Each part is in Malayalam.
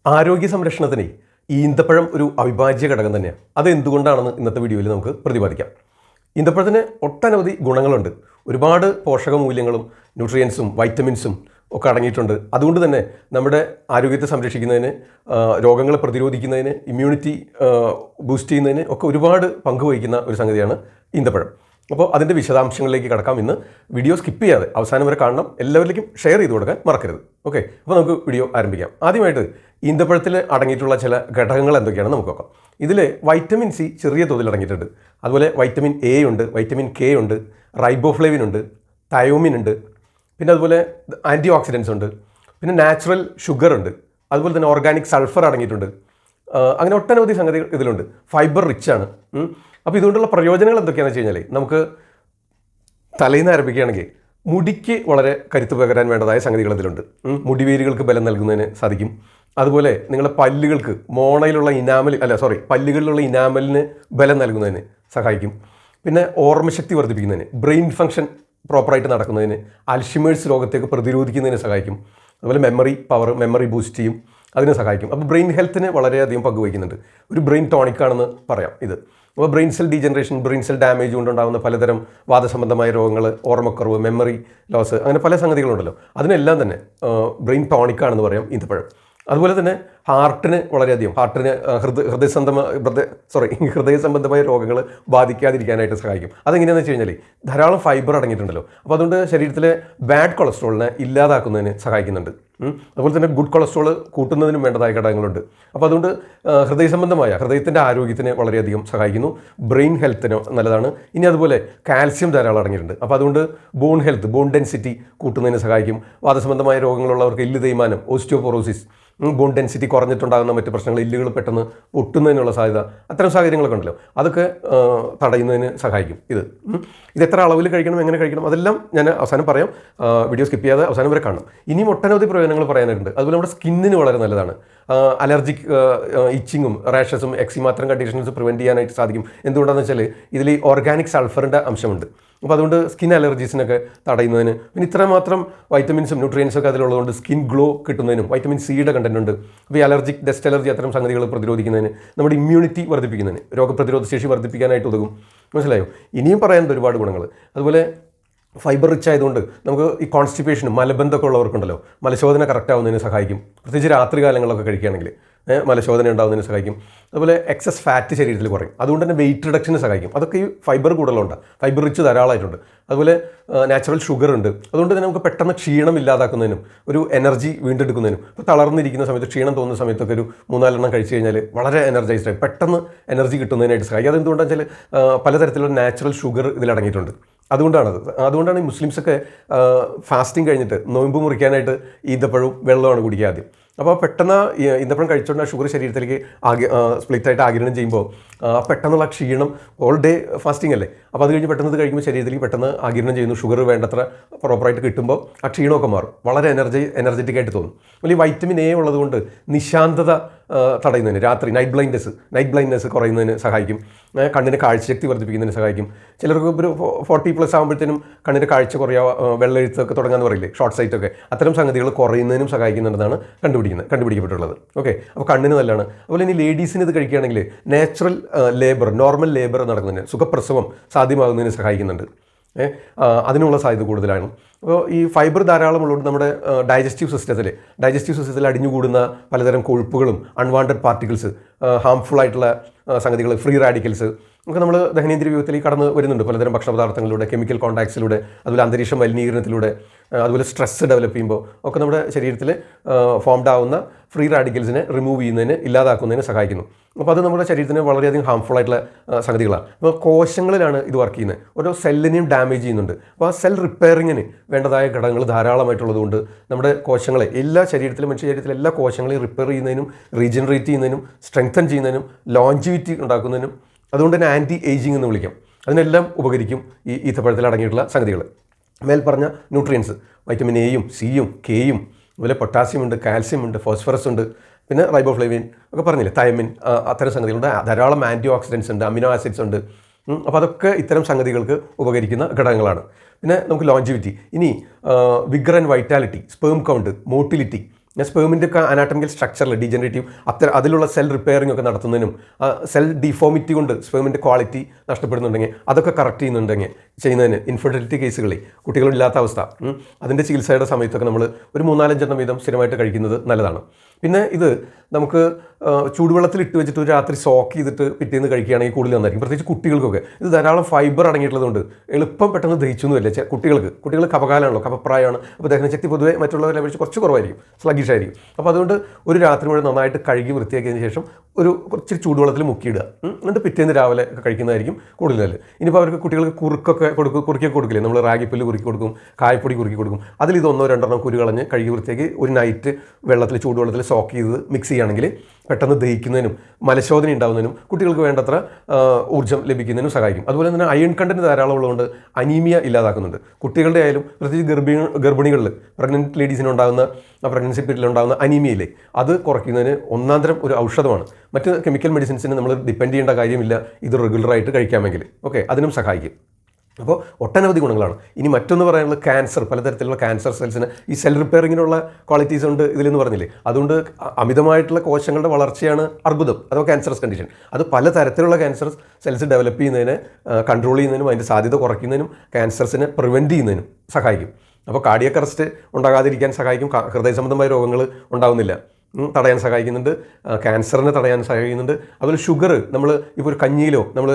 ആരോഗ്യ സംരക്ഷണത്തിന് ഈന്തപ്പഴം ഒരു അവിഭാജ്യ ഘടകം തന്നെയാണ്. അത് എന്തുകൊണ്ടാണെന്ന് ഇന്നത്തെ വീഡിയോയിൽ നമുക്ക് പ്രതിപാദിക്കാം. ഈന്തപ്പഴത്തിന് ഒട്ടനവധി ഗുണങ്ങളുണ്ട്. ഒരുപാട് പോഷക മൂല്യങ്ങളും ന്യൂട്രിയൻസും വൈറ്റമിൻസും ഒക്കെ അടങ്ങിയിട്ടുണ്ട്. അതുകൊണ്ട് തന്നെ നമ്മുടെ ആരോഗ്യത്തെ സംരക്ഷിക്കുന്നതിന്, രോഗങ്ങളെ പ്രതിരോധിക്കുന്നതിന്, ഇമ്മ്യൂണിറ്റി ബൂസ്റ്റ് ചെയ്യുന്നതിന് ഒക്കെ ഒരുപാട് പങ്കുവഹിക്കുന്ന ഒരു സംഗതിയാണ് ഈന്തപ്പഴം. അപ്പോൾ അതിൻ്റെ വിശദാംശങ്ങളിലേക്ക് കടക്കാം. ഇന്ന് വീഡിയോ സ്കിപ്പ് ചെയ്യാതെ അവസാനം വരെ കാണണം. എല്ലാവരിലേക്കും ഷെയർ ചെയ്ത് കൊടുക്കാൻ മറക്കരുത്. ഓക്കെ, അപ്പോൾ നമുക്ക് വീഡിയോ ആരംഭിക്കാം. ആദ്യമായിട്ട് ഈന്തപ്പഴത്തിൽ അടങ്ങിയിട്ടുള്ള ചില ഘടകങ്ങൾ എന്തൊക്കെയാണെന്ന് നമുക്ക് നോക്കാം. ഇതിൽ വൈറ്റമിൻ സി ചെറിയ തോതിൽ അടങ്ങിയിട്ടുണ്ട്. അതുപോലെ വൈറ്റമിൻ എ ഉണ്ട്, വൈറ്റമിൻ കെ ഉണ്ട്, റൈബോഫ്ലേവിൻ ഉണ്ട്, തയോമിൻ ഉണ്ട്, പിന്നെ അതുപോലെ ആൻറ്റി ഓക്സിഡൻസ് ഉണ്ട്, പിന്നെ നാച്ചുറൽ ഷുഗർ ഉണ്ട്, അതുപോലെ തന്നെ ഓർഗാനിക് സൾഫർ അടങ്ങിയിട്ടുണ്ട്. അങ്ങനെ ഒട്ടനവധി സംഗതികൾ ഇതിലുണ്ട്. ഫൈബർ റിച്ച് ആണ്. അപ്പോൾ ഇതുകൊണ്ടുള്ള പ്രയോജനങ്ങൾ എന്തൊക്കെയാണെന്ന് വെച്ച് കഴിഞ്ഞാൽ, നമുക്ക് തലയിൽ നിന്ന് ആരംഭിക്കുകയാണെങ്കിൽ മുടിക്ക് വളരെ കരുത്ത് പകരാൻ വേണ്ടതായ സംഗതികൾ ഇതിലുണ്ട്. മുടിവേരുകൾക്ക് ബലം നൽകുന്നതിന് സാധിക്കും. അതുപോലെ നിങ്ങളുടെ പല്ലുകൾക്ക് മോണയിലുള്ള പല്ലുകളിലുള്ള ഇനാമലിന് ബലം നൽകുന്നതിന് സഹായിക്കും. പിന്നെ ഓർമ്മശക്തി വർദ്ധിപ്പിക്കുന്നതിന്, ബ്രെയിൻ ഫംഗ്ഷൻ പ്രോപ്പറായിട്ട് നടക്കുന്നതിന്, അൽഷിമേഴ്സ് രോഗത്തേക്ക് പ്രതിരോധിക്കുന്നതിന് സഹായിക്കും. അതുപോലെ മെമ്മറി ബൂസ്റ്റ് ചെയ്യും, അതിന് സഹായിക്കും. അപ്പോൾ ബ്രെയിൻ ഹെൽത്തിന് വളരെയധികം പങ്കുവയ്ക്കുന്നുണ്ട്. ഒരു ബ്രെയിൻ ടോണിക്കാണെന്ന് പറയാം ഇത്. അപ്പോൾ brain cell degeneration, brain cell damage കൊണ്ടുണ്ടാകുന്ന പലതരം വാദസംബന്ധമായ രോഗങ്ങൾ, ഓർമ്മക്കുറവ്, മെമ്മറി ലോസ്, അങ്ങനെ പല സംഗതികളുണ്ടല്ലോ. അതിനെല്ലാം തന്നെ ബ്രെയിൻ ടോണിക്കാണെന്ന് പറയാം ഈന്തപ്പഴം. അതുപോലെ തന്നെ ഹാർട്ടിന് ഹൃദയ സംബന്ധമായ രോഗങ്ങൾ ബാധിക്കാതിരിക്കാനായിട്ട് സഹായിക്കും. അതെങ്ങനെയാണെന്ന് വെച്ച് കഴിഞ്ഞാൽ ധാരാളം ഫൈബർ അടങ്ങിയിട്ടുണ്ടല്ലോ. അപ്പോൾ അതുകൊണ്ട് ശരീരത്തിലെ ബാഡ് കൊളസ്ട്രോളിനെ ഇല്ലാതാക്കുന്നതിന് സഹായിക്കുന്നുണ്ട്. അതുപോലെ തന്നെ ഗുഡ് കൊളസ്ട്രോൾ കൂട്ടുന്നതിനും വേണ്ടതായ ഘടകങ്ങളുണ്ട്. അപ്പോൾ അതുകൊണ്ട് ഹൃദയത്തിൻ്റെ ആരോഗ്യത്തിന് വളരെയധികം സഹായിക്കുന്നു. ബ്രെയിൻ ഹെൽത്തിന് നല്ലതാണ്. ഇനി അതുപോലെ കാൽസ്യം ധാരാളം അടങ്ങിയിട്ടുണ്ട്. അപ്പോൾ അതുകൊണ്ട് ബോൺ ഡെൻസിറ്റി കൂട്ടുന്നതിന് സഹായിക്കും. വാദസംബന്ധമായ രോഗങ്ങളുള്ളവർക്ക് എല്ല് തേയ്മാനം, ഓസ്റ്റിയോപൊറോസിസ്, ബോൺ ഡെൻസിറ്റി കുറഞ്ഞിട്ടുണ്ടാകുന്ന മറ്റ് പ്രശ്നങ്ങൾ, എല്ലുകൾ പെട്ടെന്ന് പൊട്ടുന്നതിനുള്ള സാധ്യത, അത്തരം സാഹചര്യങ്ങളൊക്കെ ഉണ്ടല്ലോ, അതൊക്കെ തടയുന്നതിന് സഹായിക്കും. ഇത് എത്ര അളവിൽ കഴിക്കണം, എങ്ങനെ കഴിക്കണം, അതെല്ലാം ഞാൻ അവസാനം പറയാം. വീഡിയോ സ്കിപ്പ് ചെയ്യാതെ അവസാനം വരെ കാണണം. ഇനിയും ഒട്ടനവധി പ്രയോജനങ്ങൾ പറയാനായിട്ടുണ്ട്. അതുപോലെ നമ്മുടെ സ്കിന്നിന് വളരെ നല്ലതാണ്. അലർജിക് ഇച്ചിങ്ങും റാഷസും എക്സിമ അത്തരം കണ്ടീഷൻസ് പ്രിവെൻറ്റ് ചെയ്യാനായിട്ട് സാധിക്കും. എന്തുകൊണ്ടാണെന്ന് വെച്ചാൽ ഇതിൽ ഓർഗാനിക് സൾഫറിൻ്റെ അംശമുണ്ട്. അപ്പോൾ അതുകൊണ്ട് സ്കിൻ അലർജീസിനൊക്കെ തടയുന്നതിന്, പിന്നെ ഇത്രമാത്രം വൈറ്റമിൻസും ന്യൂട്രിയൻസും ഒക്കെ അതിലുള്ളതുകൊണ്ട് സ്കിൻ ഗ്ലോ കിട്ടുന്നതിനും വൈറ്റമിൻ സിയുടെ കണ്ടന്റ് ഉണ്ട്. അപ്പോൾ ഈ ഡസ്റ്റ് അലർജി അത്തരം സംഗതികൾ പ്രതിരോധിക്കുന്നതിന്, നമ്മുടെ ഇമ്മ്യൂണിറ്റി വർദ്ധിപ്പിക്കുന്നതിന്, രോഗപ്രതിരോധ ശേഷി വർദ്ധിപ്പിക്കാനായിട്ട് ഉതകും. മനസ്സിലായോ? ഇനിയും പറയാനുണ്ട് ഒരുപാട് ഗുണങ്ങൾ. അതുപോലെ ഫൈബർ റിച്ച് ആയതുകൊണ്ട് നമുക്ക് ഈ കോൺസ്റ്റിപ്പേഷനും മലബന്ധമൊക്കെ ഉള്ളവർക്കുണ്ടല്ലോ, മലശോധന കറക്റ്റ് ആവുന്നതിന് സഹായിക്കും. പ്രത്യേകിച്ച് രാത്രി കാലങ്ങളിലൊക്കെ കഴിക്കുകയാണെങ്കിൽ മലശോധന ഉണ്ടാകുന്നതിന് സഹായിക്കും. അതുപോലെ എക്സസ് ഫാറ്റ് ശരീരത്തിൽ കുറയും. അതുകൊണ്ട് തന്നെ വെയിറ്റ് റിഡക്ഷന് സഹായിക്കും. അതൊക്കെ ഈ ഫൈബർ കൂടുതലുണ്ട്. ഫൈബർ റിച്ച് ധാരാളമായിട്ടുണ്ട്. അതുപോലെ നാച്ചുറൽ ഷുഗർ ഉണ്ട്. അതുകൊണ്ട് തന്നെ നമുക്ക് പെട്ടെന്ന് ക്ഷീണം ഇല്ലാതാക്കുന്നതിനും ഒരു എനർജി വീണ്ടെടുക്കുന്നതിനും, ഇപ്പോൾ തളർന്നിരിക്കുന്ന സമയത്ത്, ക്ഷീണം തോന്നുന്ന സമയത്തൊക്കെ ഒരു 3-4 കഴിച്ച് കഴിഞ്ഞാൽ വളരെ എനർജൈസ്ഡ് ആയി പെട്ടെന്ന് എനർജി കിട്ടുന്നതിനായിട്ട് സഹായിക്കും. അതെന്തുകൊണ്ടാണെന്ന് വെച്ചാൽ പലതരത്തിലുള്ള നാച്ചുറൽ ഷുഗർ ഇതിലടങ്ങിയിട്ടുണ്ട്. അതുകൊണ്ടാണ് ഈ മുസ്ലിംസൊക്കെ ഫാസ്റ്റിംഗ് കഴിഞ്ഞിട്ട് നോയമ്പ് മുറിക്കാനായിട്ട് ഈന്തപ്പഴവും വെള്ളമാണ് കുടിക്കുക ആദ്യം. അപ്പോൾ പെട്ടെന്ന് ഈന്തപ്പഴം കഴിച്ചുകൊണ്ട് ഷുഗർ ശരീരത്തിലേക്ക് സ്പ്ലിറ്റായിട്ട് ആഗിരണം ചെയ്യുമ്പോൾ പെട്ടെന്നുള്ള ക്ഷീണം, ഓൾ ഡേ ഫാസ്റ്റിംഗ് അല്ലേ, അപ്പോൾ അത് കഴിഞ്ഞ് പെട്ടെന്ന് കഴിക്കുമ്പോൾ ശരീരത്തിലേക്ക് പെട്ടെന്ന് ആഗിരണം ചെയ്യുന്നു. ഷുഗർ വേണ്ടത്ര പ്രോപ്പറായിട്ട് കിട്ടുമ്പോൾ ആ ക്ഷീണമൊക്കെ മാറും. വളരെ എനർജറ്റിക് ആയിട്ട് തോന്നും. അല്ലെങ്കിൽ വൈറ്റമിൻ എ ഉള്ളതുകൊണ്ട് നിശാന്തത തടയുന്നതിന്, രാത്രി നൈറ്റ് ബ്ലൈൻഡ്നെസ് കുറയുന്നതിന് സഹായിക്കും. കണ്ണിന് കാഴ്ചശക്തി വർദ്ധിപ്പിക്കുന്നതിന് സഹായിക്കും. ചിലർക്ക് ഒരു 40+ ആകുമ്പോഴത്തേനും കണ്ണിൻ്റെ കാഴ്ച കുറയുക, വെള്ളെഴുത്തൊക്കെ തുടങ്ങാമെന്ന് പറയില്ലേ, ഷോർട്ട് സൈറ്റൊക്കെ, അത്തരം സംഗതികൾ കുറയുന്നതിനും സഹായിക്കുന്നുണ്ടെന്നാണ് കണ്ടുപിടിക്കപ്പെട്ടുള്ളത്. ഓക്കെ, അപ്പോൾ കണ്ണിന് നല്ലതാണ്. അതുപോലെ ഇനി ലേഡീസിന് ഇത് കഴിക്കുകയാണെങ്കിൽ നാച്ചുറൽ നോർമൽ ലേബർ നടക്കുന്നതിന്, സുഖപ്രസവം സാധ്യമാകുന്നതിന് സഹായിക്കുന്നുണ്ട്. അതിനുള്ള സാധ്യത കൂടുതലാണ്. അപ്പോൾ ഈ ഫൈബർ ധാരാളം ഉള്ളതുകൊണ്ട് നമ്മുടെ ഡൈജസ്റ്റീവ് സിസ്റ്റത്തിൽ അടിഞ്ഞുകൂടുന്ന പലതരം കൊഴുപ്പുകളും അൺവാണ്ടഡ് പാർട്ടിക്കിൾസ്, ഹാംഫുൾ ആയിട്ടുള്ള സംഗതികൾ, ഫ്രീ റാഡിക്കൽസ് ഒക്കെ നമ്മൾ ദഹനേന്ദ്രിയ വ്യൂഹത്തിലേക്ക് കടന്ന് വരുന്നുണ്ട് പലതരം ഭക്ഷണ പദാർത്ഥങ്ങളിലൂടെ, കെമിക്കൽ കോൺടാക്ട്സിലൂടെ, അതുപോലെ അന്തരീക്ഷ മലിനീകരണത്തിലൂടെ, അതുപോലെ സ്ട്രെസ് ഡെവലപ്പ് ചെയ്യുമ്പോൾ ഒക്കെ നമ്മുടെ ശരീരത്തിൽ ഫോംഡ് ആവുന്ന ഫ്രീ റാഡിക്കൽസിനെ റിമൂവ് ചെയ്യുന്നതിന്, ഇല്ലാതാക്കുന്നതിന് സഹായിക്കുന്നു. അപ്പോൾ അത് നമ്മുടെ ശരീരത്തിന് വളരെയധികം ഹാംഫുൾ ആയിട്ടുള്ള സംഗതികളാണ്. അപ്പോൾ കോശങ്ങളിലാണ് ഇത് വർക്ക് ചെയ്യുന്നത്. ഓരോ സെല്ലിനെയും ഡാമേജ് ചെയ്യുന്നുണ്ട്. അപ്പോൾ ആ സെൽ റിപ്പയറിങ്ങിന് വേണ്ടതായ ഘടകങ്ങൾ ധാരാളമായിട്ടുള്ളതുകൊണ്ട് നമ്മുടെ കോശങ്ങളെ, മനുഷ്യ ശരീരത്തിലെ എല്ലാ കോശങ്ങളെയും റിപ്പയർ ചെയ്യുന്നതിനും, റീജനറേറ്റ് ചെയ്യുന്നതിനും, സ്ട്രെങ്തൻ ചെയ്യുന്നതിനും, ലോഞ്ചിവിറ്റി ഉണ്ടാക്കുന്നതിനും, അതുകൊണ്ട് തന്നെ ആൻറ്റി ഏജിങ് എന്ന് വിളിക്കാം, അതിനെല്ലാം ഉപകരിക്കും ഈ ഈത്തപ്പഴത്തിൽ അടങ്ങിയിട്ടുള്ള സംഗതികൾ. മേൽപ്പറഞ്ഞ ന്യൂട്രിയൻസ്, വൈറ്റമിൻ എയും സിയും കെയും, അതുപോലെ പൊട്ടാസ്യം ഉണ്ട്, കാൽസ്യം ഉണ്ട്, ഫോസ്ഫറസ് ഉണ്ട്, പിന്നെ റൈബോഫ്ലേവിൻ ഒക്കെ പറഞ്ഞില്ലേ, തൈമിൻ, അത്തരം സംഗതികളുണ്ട്. ധാരാളം ആൻറ്റി ഓക്സിഡൻസ് ഉണ്ട്, അമിനോ ആസിഡ്സ് ഉണ്ട്. അപ്പോൾ അതൊക്കെ ഇത്തരം സംഗതികൾക്ക് ഉപകരിക്കുന്ന ഘടകങ്ങളാണ്. പിന്നെ നമുക്ക് ലോഞ്ചിവിറ്റി, ഇനി vigour and vitality, sperm count, motility, സ്പേമിൻ്റെ ഒക്കെ അനാട്ടമിക്കൽ സ്ട്രക്ചറിൽ ഡീജനറേറ്റീവ് അതിലുള്ള സെൽ റിപ്പയറിംഗ് ഒക്കെ നടത്തുന്നതിനും സെൽ ഡിഫോമിറ്റി കൊണ്ട് സ്പേമിൻ്റെ ക്വാളിറ്റി നഷ്ടപ്പെടുന്നുണ്ടെങ്കിൽ അതൊക്കെ കറക്റ്റ് ചെയ്യുന്നതിന് ഇൻഫെർട്ടിലിറ്റി കേസുകളിൽ കുട്ടികളില്ലാത്ത അവസ്ഥ അതിൻ്റെ ചികിത്സയുടെ സമയത്തൊക്കെ നമ്മൾ ഒരു 3-4 വീതം സ്ഥിരമായിട്ട് കഴിക്കുന്നത് നല്ലതാണ്. പിന്നെ ഇത് നമുക്ക് ചൂടുവെള്ളത്തിൽ ഇട്ട് വെച്ചിട്ട് ഒരു രാത്രി സോക്ക് ചെയ്തിട്ട് പിറ്റേന്ന് കഴിക്കുകയാണെങ്കിൽ കൂടുതൽ നന്നായിരിക്കും. പ്രത്യേകിച്ച് കുട്ടികൾക്കൊക്കെ ഇത് ധാരാളം ഫൈബർ അടങ്ങിയിട്ടുള്ളതുകൊണ്ട് എളുപ്പം പെട്ടെന്ന് ദഹിച്ചൊന്നും വരില്ല. കുട്ടികൾ കപകാലമാണല്ലോ, കപപ്രായമാണ്. അപ്പോൾ ദഹനശക്തി പൊതുവെ മറ്റുള്ളവരെ അപേക്ഷിച്ച് കുറച്ച് കുറവായിരിക്കും, സ്ലഗിഷ് ആയിരിക്കും. അപ്പോൾ അതുകൊണ്ട് ഒരു രാത്രി മുഴുവൻ നന്നായിട്ട് കഴുകി വൃത്തിയാക്കിയതിന് ശേഷം കുറച്ച് ചൂടുവെള്ളത്തിൽ മുക്കിയിടുക, എന്നിട്ട് പിറ്റേന്ന് രാവിലെ കഴിക്കുന്നതായിരിക്കും കൂടുതൽ നല്ലത്. ഇനിയിപ്പോൾ അവർക്ക് കുട്ടികൾക്ക് കുറുക്കിയൊക്കെ കൊടുക്കില്ലേ, നമ്മൾ റാഗിപ്പുല്ല് കുറുക്കി കൊടുക്കും, കായപ്പൊടി കുറുക്കി കൊടുക്കും. അതിൽ ഇത് 1-2 കുരു കളഞ്ഞ് കഴുകി വൃത്തിയാക്കി ഒരു നൈറ്റ് ചൂടുവെള്ളത്തിൽ സോക്ക് ചെയ്ത് മിക്സ് ചെയ്യുകയാണെങ്കിൽ പെട്ടെന്ന് ദഹിക്കുന്നതിനും മലശോധന ഉണ്ടാകുന്നതിനും കുട്ടികൾക്ക് വേണ്ടത്ര ഊർജ്ജം ലഭിക്കുന്നതിനും സഹായിക്കും. അതുപോലെ തന്നെ അയൺ കണ്ടന്റ് ധാരാളം ഉള്ളതുകൊണ്ട് അനീമിയ ഇല്ലാതാക്കുന്നുണ്ട്. കുട്ടികളുടെ ആയാലും പ്രത്യേകിച്ച് ഗർഭിണികളിൽ പ്രഗ്നൻറ്റ് ലേഡീസിനുണ്ടാകുന്ന പ്രഗ്നൻസി പീരീഡിലുണ്ടാകുന്ന അനീമിയയില്ലേ, അത് കുറയ്ക്കുന്നതിന് ഒന്നാന്തരം ഒരു ഔഷധമാണ്. മറ്റ് കെമിക്കൽ മെഡിസിൻസിന് നമ്മൾ ഡിപ്പെൻഡ് ചെയ്യേണ്ട കാര്യമില്ല ഇത് റെഗുലറായിട്ട് കഴിക്കാമെങ്കിൽ. അതിനും സഹായിക്കും. അപ്പോൾ ഒട്ടനവധി ഗുണങ്ങളാണ്. ഇനി മറ്റൊന്ന് പറയാനുള്ളത് ക്യാൻസർ, പലതരത്തിലുള്ള ക്യാൻസർ സെൽസിന് ഈ സെൽ റിപ്പയറിങ്ങിനുള്ള ക്വാളിറ്റീസ് ഉണ്ട് ഇതിലെന്ന് പറഞ്ഞില്ലേ. അതുകൊണ്ട് അമിതമായിട്ടുള്ള കോശങ്ങളുടെ വളർച്ചയാണ് അർബുദം അഥവാ ക്യാൻസറസ് കണ്ടീഷൻ. അത് പലതരത്തിലുള്ള ക്യാൻസർ സെൽസ് ഡെവലപ്പ് ചെയ്യുന്നതിന്, കൺട്രോൾ ചെയ്യുന്നതിനും അതിൻ്റെ സാധ്യത കുറയ്ക്കുന്നതിനും ക്യാൻസർസിനെ പ്രിവെൻറ്റ് ചെയ്യുന്നതിനും സഹായിക്കും. അപ്പോൾ കാർഡിയക് അറസ്റ്റ് ഉണ്ടാകാതിരിക്കാൻ സഹായിക്കും. ഹൃദയ സംബന്ധമായ രോഗങ്ങൾ ഉണ്ടാകുന്നില്ല തടയാൻ സഹായിക്കുന്നുണ്ട്. ക്യാൻസറിനെ തടയാൻ സഹായിക്കുന്നുണ്ട്. അതുപോലെ ഷുഗർ നമ്മൾ ഇപ്പോൾ ഒരു കഞ്ഞിയിലോ നമ്മൾ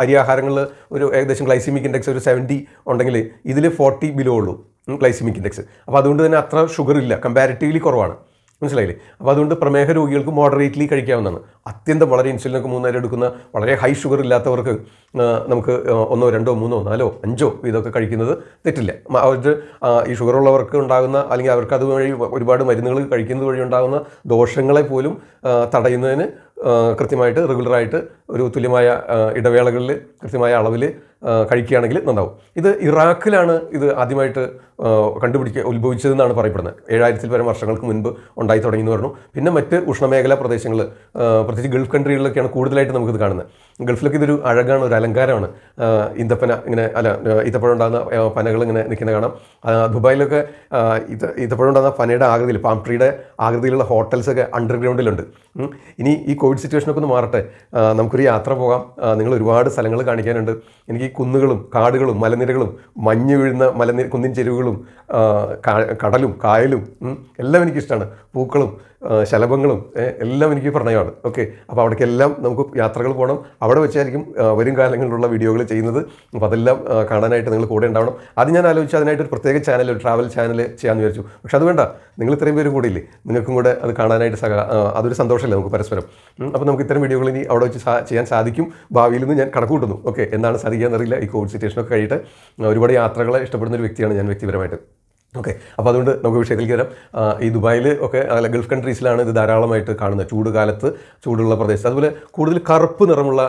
അരിയാഹാരങ്ങളിൽ ഒരു ഏകദേശം ഗ്ലൈസിമിക് ഇൻഡെക്സ് ഒരു 70 ഉണ്ടെങ്കിൽ ഇതിൽ 40 ബിലോ ഉള്ളൂ ഗ്ലൈസിമിക് ഇൻഡെക്സ്. അപ്പോൾ അതുകൊണ്ട് തന്നെ അത്ര ഷുഗർ ഇല്ല, കമ്പാരിറ്റീവ്ലി കുറവാണ്. മനസ്സിലായില്ലേ? അപ്പോൾ അതുകൊണ്ട് പ്രമേഹ രോഗികൾക്ക് മോഡറേറ്റ്ലി കഴിക്കാവുന്നതാണ്. അത്യന്തം വളരെ ഇൻസുലിനൊക്കെ 3 നേരം എടുക്കുന്ന വളരെ ഹൈ ഷുഗർ ഇല്ലാത്തവർക്ക് നമുക്ക് 1, 2, 3, 4, 5 ഇതൊക്കെ കഴിക്കുന്നത് തെറ്റില്ല. അവർക്ക് ഈ ഷുഗർ ഉള്ളവർക്ക് ഉണ്ടാകുന്ന അല്ലെങ്കിൽ അവർക്ക് അതുവഴി ഒരുപാട് മരുന്നുകൾ കഴിക്കുന്നത് വഴി ഉണ്ടാകുന്ന ദോഷങ്ങളെ പോലും തടയുന്നതിന് കൃത്യമായിട്ട് റെഗുലറായിട്ട് ഒരു തുല്യമായ ഇടവേളകളിൽ കൃത്യമായ അളവിൽ കഴിക്കുകയാണെങ്കിൽ നന്നാവും. ഇത് ഇറാഖിലാണ് ഇത് ആദ്യമായിട്ട് ഉത്ഭവിച്ചതെന്നാണ് പറയപ്പെടുന്നത്. 7000-ൽ പരം വർഷങ്ങൾക്ക് മുൻപ് ഉണ്ടായി തുടങ്ങിയെന്ന് പറഞ്ഞു. പിന്നെ മറ്റ് ഉഷ്ണമേഖലാ പ്രദേശങ്ങൾ, പ്രത്യേകിച്ച് ഗൾഫ് കൺട്രികളിലൊക്കെയാണ് കൂടുതലായിട്ട് നമുക്കിത് കാണുന്നത്. ഗൾഫിലൊക്കെ ഇതൊരു അഴകാണ്, ഒരു അലങ്കാരമാണ്. ഈന്തപ്പന ഇങ്ങനെ ഈത്തപ്പഴം ഉണ്ടാകുന്ന പനകൾ ഇങ്ങനെ നിൽക്കുന്ന കാണാം. ദുബായിലൊക്കെ ഈത്തപ്പഴം ഉണ്ടാകുന്ന പനയുടെ ആകൃതിയിൽ, പാം ട്രീയുടെ ആകൃതിയിലുള്ള ഹോട്ടൽസൊക്കെ അണ്ടർഗ്രൗണ്ടിലുണ്ട്. ഇനി ഈ കോവിഡ് സിറ്റുവേഷനൊക്കെ ഒന്ന് മാറട്ടെ, നമുക്കൊരു യാത്ര പോകാം. നിങ്ങൾ ഒരുപാട് സ്ഥലങ്ങൾ കാണിക്കാനുണ്ട്. എനിക്ക് കുന്നുകളും കാടുകളും മലനിരകളും മഞ്ഞ് വീഴുന്ന കുന്നിൻ ചെരുവുകളും കടലും കായലും എല്ലാം എനിക്കിഷ്ടമാണ്. പൂക്കളും ശലഭങ്ങളും എല്ലാം എനിക്ക് പ്രണയമാണ്. അപ്പോൾ അവിടേക്കെല്ലാം നമുക്ക് യാത്രകൾ പോകണം. അവിടെ വെച്ചായിരിക്കും വരും കാലങ്ങളിലുള്ള വീഡിയോകൾ ചെയ്യുന്നത്. അപ്പോൾ അതെല്ലാം കാണാനായിട്ട് നിങ്ങൾ കൂടെ ഉണ്ടാവണം. അത് ഞാൻ ആലോചിച്ച് അതിനായിട്ട് ഒരു പ്രത്യേക ചാനൽ, ഒരു ട്രാവൽ ചാനൽ ചെയ്യാമെന്ന് വിചാരിച്ചു. പക്ഷെ അത് വേണ്ട, നിങ്ങൾ ഇത്രയും പേരും കൂടെ ഇല്ലേ, നിങ്ങൾക്കും കൂടെ അത് കാണാനായിട്ട് അതൊരു സന്തോഷമല്ലേ നമുക്ക് പരസ്പരം. അപ്പോൾ നമുക്ക് ഇത്തരം വീഡിയോകൾ ഇനി അവിടെ വെച്ച് ചെയ്യാൻ സാധിക്കും ഭാവിയിൽ നിന്ന് ഞാൻ കണക്ക് കൂട്ടുന്നു. എന്താണ് സാധിക്കാമെന്നറിയില്ല. ഈ കോവിഡ് സിറ്റുവേഷനൊക്കെ കഴിയിട്ട് ഒരുപാട് യാത്രകളെ ഇഷ്ടപ്പെടുന്ന ഒരു വ്യക്തിയാണ് ഞാൻ വ്യക്തിപരമായിട്ട്. അപ്പോൾ അതുകൊണ്ട് നമുക്ക് വിഷയത്തിലേക്ക് വരാം. ഈ ദുബായിൽ ഒക്കെ ഗൾഫ് കൺട്രീസിലാണ് ഇത് ധാരാളമായിട്ട് കാണുന്നത്, ചൂട് കാലത്ത് ചൂടുള്ള പ്രദേശത്ത്. അതുപോലെ കൂടുതൽ കറുപ്പ് നിറമുള്ള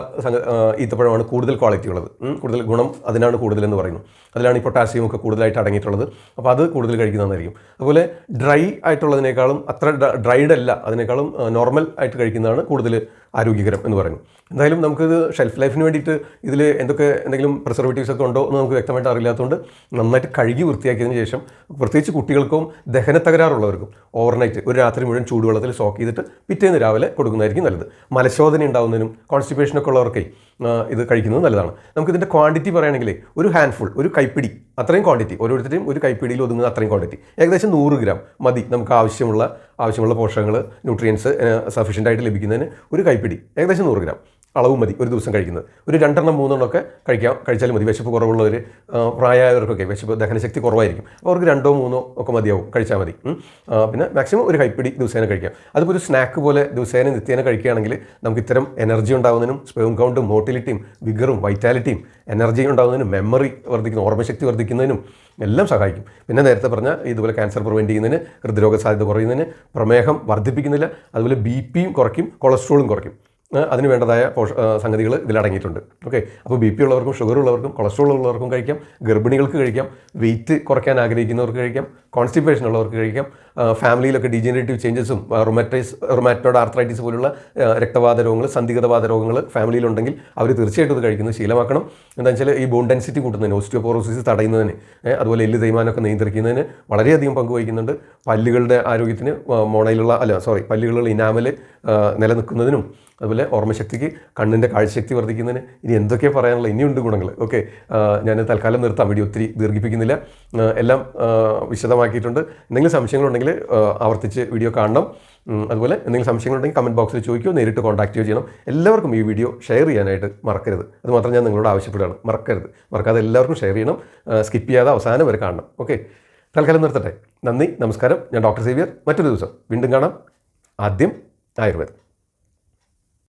ഈത്തപ്പഴമാണ് കൂടുതൽ ക്വാളിറ്റി ഉള്ളത്, കൂടുതൽ ഗുണം അതിനാണ് കൂടുതലെന്ന് പറയുന്നു. അതിലാണ് ഈ പൊട്ടാസ്യം ഒക്കെ കൂടുതലായിട്ട് അടങ്ങിയിട്ടുള്ളത്. അപ്പോൾ അത് കൂടുതൽ കഴിക്കുന്നതായിരിക്കും. അതുപോലെ ഡ്രൈ ആയിട്ടുള്ളതിനേക്കാളും അത്ര ഡ്രൈഡ് അല്ല, അതിനേക്കാളും നോർമൽ ആയിട്ട് കഴിക്കുന്നതാണ് കൂടുതൽ ആരോഗ്യകരം എന്ന് പറയുന്നു. എന്തായാലും നമുക്കിത് ഷെൽഫ് ലൈഫിന് വേണ്ടിയിട്ട് ഇതിൽ എന്തെങ്കിലും പ്രിസർവേറ്റീവ്സ് ഒക്കെ ഉണ്ടോ എന്ന് നമുക്ക് വ്യക്തമായിട്ട് അറിയില്ലാത്തതുകൊണ്ട് നന്നായിട്ട് കഴുകി വൃത്തിയാക്കിയതിന് ശേഷം, പ്രത്യേകിച്ച് കുട്ടികൾക്കും ദഹന തകരാറുള്ളവർക്കും ഓവർനൈറ്റ് ഒരു രാത്രി മുഴുവൻ ചൂടുവെള്ളത്തിൽ സോക്ക് ചെയ്തിട്ട് പിറ്റേന്ന് രാവിലെ കൊടുക്കുന്നതായിരിക്കും നല്ലത്. മലശോധന ഉണ്ടാകുന്നതിനും കോൺസ്റ്റിപ്പേഷനൊക്കെ ഉള്ളവർക്കേ ഇത് കഴിക്കുന്നത് നല്ലതാണ്. നമുക്കിതിൻ്റെ ക്വാണ്ടിറ്റി പറയുകയാണെങ്കിൽ ഒരു ഹാൻഡ്ഫുൾ, ഒരു കൈപ്പിടി അത്രയും ക്വാണ്ടിറ്റി, ഓരോരുത്തരെയും ഒരു കൈപ്പിടിയിൽ ഒതുങ്ങുന്ന അത്രയും ക്വാണ്ടിറ്റി, ഏകദേശം 100 ഗ്രാം മതി നമുക്ക് ആവശ്യമുള്ള പോഷകങ്ങൾ, ന്യൂട്രിയൻസ് സഫീഷ്യൻ്റായിട്ട് ലഭിക്കുന്നതിന് ഒരു കൈപ്പിടി ഏകദേശം 100 ഗ്രാം അളവ് മതി ഒരു ദിവസം കഴിക്കുന്നത്. ഒരു 2-3 ഒക്കെ കഴിച്ചാൽ മതി. വിശപ്പ് കുറവുള്ളവർ, പ്രായമായവർക്കൊക്കെ ദഹനശക്തി കുറവായിരിക്കും, അവർക്ക് 2-3 ഒക്കെ മതിയാവും, കഴിച്ചാൽ മതി. പിന്നെ മാക്സിമം ഒരു കൈപ്പിടി ദിവസേന കഴിക്കാം. അതിപ്പോൾ ഒരു സ്നാക്ക് പോലെ ദിവസേന നിത്യേന കഴിക്കുകയാണെങ്കിൽ നമുക്ക് ഇത്തരം എനർജി ഉണ്ടാകുന്നതിനും സ്പേം കൗണ്ടും മോട്ടിലിറ്റിയും വിഗറും വൈറ്റാലിറ്റിയും എനർജി ഉണ്ടാകുന്നതിനും മെമ്മറി വർദ്ധിക്കുന്ന ഓർമ്മശക്തി വർദ്ധിക്കുന്നതിനും എല്ലാം സഹായിക്കും. പിന്നെ നേരത്തെ പറഞ്ഞ ഇതുപോലെ ക്യാൻസർ പ്രിവെൻറ്റ് ചെയ്യുന്നതിന്, ഹൃദ്രോഗ സാധ്യത കുറയുന്നതിന്, പ്രമേഹം വർദ്ധിപ്പിക്കുന്നില്ല, അതുപോലെ BP കുറയ്ക്കും, കൊളസ്ട്രോളും കുറയ്ക്കും. അതിന് വേണ്ടതായ സംഗതികൾ ഇതിലടങ്ങിയിട്ടുണ്ട്. അപ്പോൾ BP ഉള്ളവർക്കും ഷുഗർ ഉള്ളവർക്കും കൊളസ്ട്രോൾ ഉള്ളവർക്കും കഴിക്കാം, ഗർഭിണികൾക്ക് കഴിക്കാം, വെയിറ്റ് കുറയ്ക്കാൻ ആഗ്രഹിക്കുന്നവർക്ക് കഴിക്കാം, കോൺസ്റ്റിപ്പേഷൻ ഉള്ളവർക്ക് കഴിക്കാം. ഫാമിലിയിലൊക്കെ ഡീജനറേറ്റീവ് ചേഞ്ചസും റൊമാറ്റോയിഡ് ആർത്രൈറ്റിസ് പോലുള്ള രക്തവാത രോഗങ്ങൾ, സന്ധിഗതവാത രോഗങ്ങൾ ഫാമിലിയിലുണ്ടെങ്കിൽ അവർ തീർച്ചയായിട്ടും ഇത് കഴിക്കുന്നത് ശീലമാക്കണം. എന്താ വെച്ചാൽ ഈ ബോൺ ഡെൻസിറ്റി കൂട്ടുന്നതിന്, ഓസ്റ്റിയോപോറോസിസ് തടയുന്നതിന്, അതുപോലെ എല്ല് തേയ്മാനമൊക്കെ നിയന്ത്രിക്കുന്നതിന് വളരെയധികം പങ്ക് വഹിക്കുന്നുണ്ട്. പല്ലുകളുടെ ആരോഗ്യത്തിന്, പല്ലുകളുള്ള ഇനാമൽ നിലനിൽക്കുന്നതിനും, അതുപോലെ ഓർമ്മശക്തിക്ക്, കണ്ണിൻ്റെ കാഴ്ചശക്തി വർദ്ധിക്കുന്നതിന്, ഇനി എന്തൊക്കെയാണ് പറയാനുള്ള, ഇനിയുണ്ട് ഗുണങ്ങൾ. ഓക്കെ, ഞാൻ തൽക്കാലം നിർത്താം, വീഡിയോ ഒത്തിരി ദീർഘിപ്പിക്കുന്നില്ല, എല്ലാം വിശദമാക്കിയിട്ടുണ്ട്. എന്തെങ്കിലും സംശയങ്ങളുണ്ടെങ്കിൽ ആവർത്തിച്ച് വീഡിയോ കാണണം. അതുപോലെ എന്തെങ്കിലും സംശയങ്ങളുണ്ടെങ്കിൽ കമൻറ്റ് ബോക്സിൽ ചോദിക്കുകയോ നേരിട്ട് കോൺടാക്റ്റ് ചെയ്യണം. എല്ലാവർക്കും ഈ വീഡിയോ ഷെയർ ചെയ്യാനായിട്ട് മറക്കരുത്. അത് മാത്രം ഞാൻ നിങ്ങളോട് ആവശ്യപ്പെടുകയാണ്, മറക്കാതെ എല്ലാവർക്കും ഷെയർ ചെയ്യണം. സ്കിപ്പ് ചെയ്യാതെ അവസാനം വരെ കാണണം. ഓക്കെ, തൽക്കാലം നിർത്തട്ടെ. നന്ദി, നമസ്കാരം. ഞാൻ ഡോക്ടർ സേവിയർ. മറ്റൊരു ദിവസം വീണ്ടും കാണാം. ആദ്യം ആയുർവേദം.